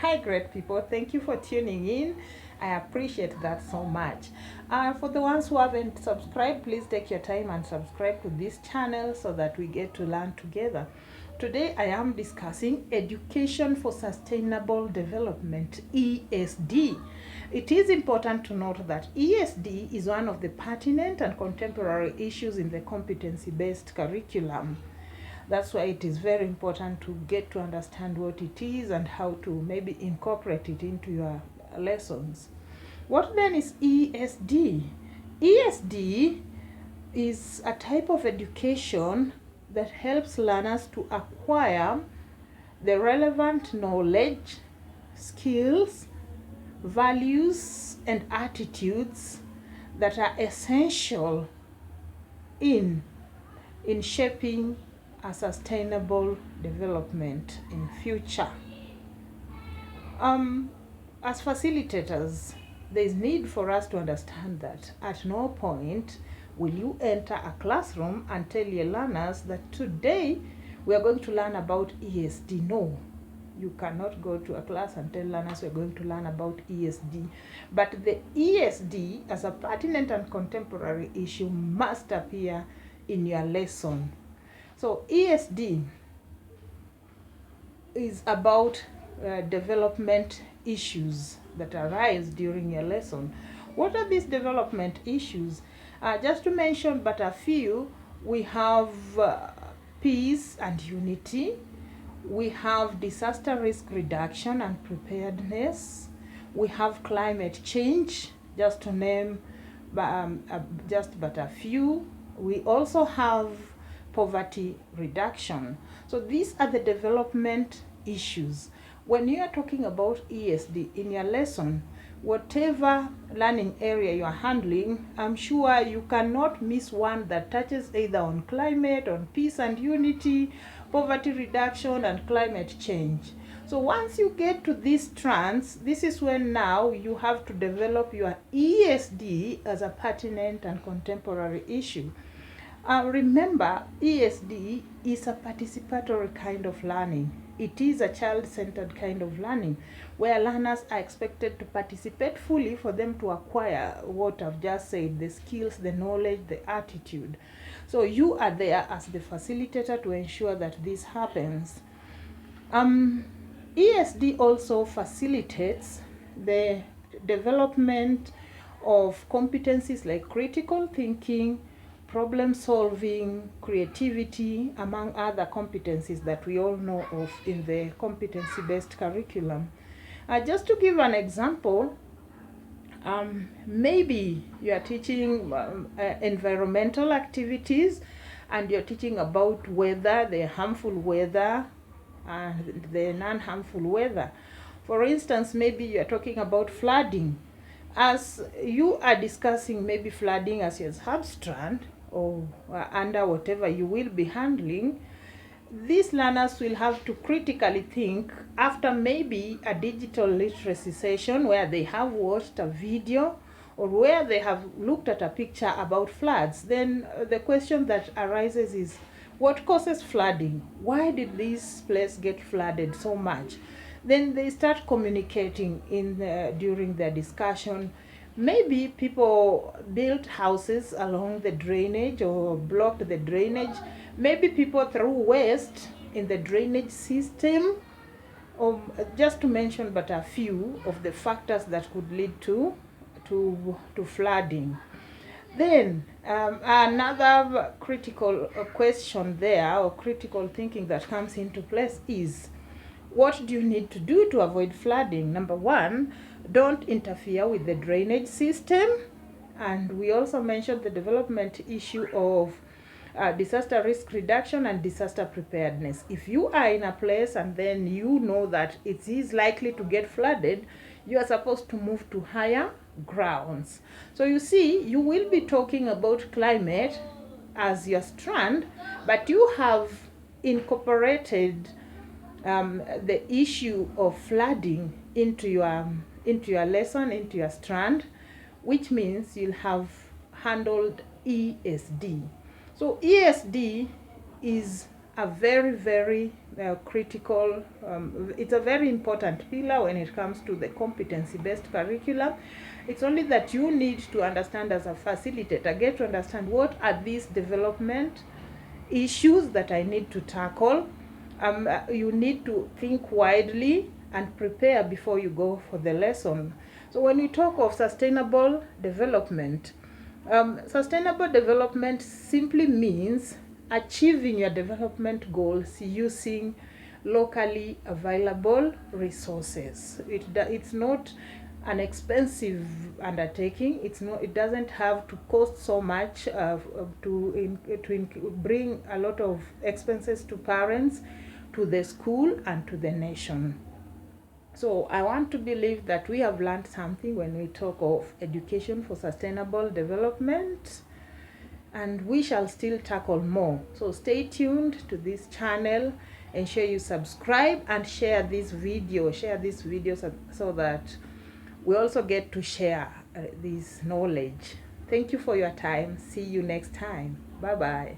Hi, great people. Thank you for tuning in. I appreciate that so much. For the ones who haven't subscribed, please take your time and subscribe to this channel so that we get to learn together. Today, I am discussing Education for Sustainable Development, E.S.D. It is important to note that E.S.D is one of the pertinent and contemporary issues in the competency-based curriculum. That's why it is very important to get to understand what it is and how to maybe incorporate it into your lessons. What then is E.S.D? E.S.D is a type of education that helps learners to acquire the relevant knowledge, skills, values, and attitudes that are essential in shaping a sustainable development in future. As facilitators, there is need for us to understand that at no point will you enter a classroom and tell your learners that today we are going to learn about E.S.D. No, you cannot go to a class and tell learners we're going to learn about E.S.D. But the E.S.D as a pertinent and contemporary issue must appear in your lesson. So E.S.D is about development issues that arise during your lesson. What are these development issues? Just to mention but a few, we have peace and unity. We have disaster risk reduction and preparedness. We have climate change, just to name just but a few. We also have poverty reduction. So these are the development issues. When you are talking about E.S.D in your lesson, whatever learning area you are handling, I'm sure you cannot miss one that touches either on climate, on peace and unity, poverty reduction, and climate change. So once you get to these strands, this is when now you have to develop your E.S.D as a pertinent and contemporary issue. Remember, E.S.D is a participatory kind of learning. It is a child-centered kind of learning where learners are expected to participate fully for them to acquire what I've just said, the skills, the knowledge, the attitude. So you are there as the facilitator to ensure that this happens. E.S.D also facilitates the development of competencies like critical thinking, problem solving, creativity, among other competencies that we all know of in the competency-based curriculum. Just to give an example, maybe you are teaching environmental activities and you're teaching about weather, the harmful weather and the non-harmful weather. For instance, maybe you're talking about flooding. As you are discussing maybe flooding as your substrand or under whatever you will be handling, these learners will have to critically think after maybe a digital literacy session where they have watched a video or where they have looked at a picture about floods. Then the question that arises is, what causes flooding? Why did this place get flooded so much? Then they start communicating during their discussion. Maybe people built houses along the drainage or blocked the drainage. Maybe people threw waste in the drainage system. Just to mention but a few of the factors that could lead to flooding. Then another critical question there, or critical thinking that comes into place, is what do you need to do to avoid flooding? Number one, don't interfere with the drainage system. And we also mentioned the development issue of disaster risk reduction and disaster preparedness. If you are in a place and then you know that it is likely to get flooded, you are supposed to move to higher grounds. So you see, you will be talking about climate as your strand, but you have incorporated the issue of flooding into your lesson, into your strand, which means you'll have handled E.S.D. So E.S.D is a very, very critical, it's a very important pillar when it comes to the competency-based curriculum. It's only that you need to understand as a facilitator, get to understand what are these development issues that I need to tackle. You need to think widely and prepare before you go for the lesson. So when we talk of sustainable development simply means achieving your development goals using locally available resources. It's not an expensive undertaking. It doesn't have to cost so much to bring a lot of expenses to parents, to the school, and to the nation. So I want to believe that we have learned something when we talk of education for sustainable development, and we shall still tackle more. So stay tuned to this channel, ensure you subscribe and share this video so that we also get to share this knowledge. Thank you for your time. See you next time. Bye bye.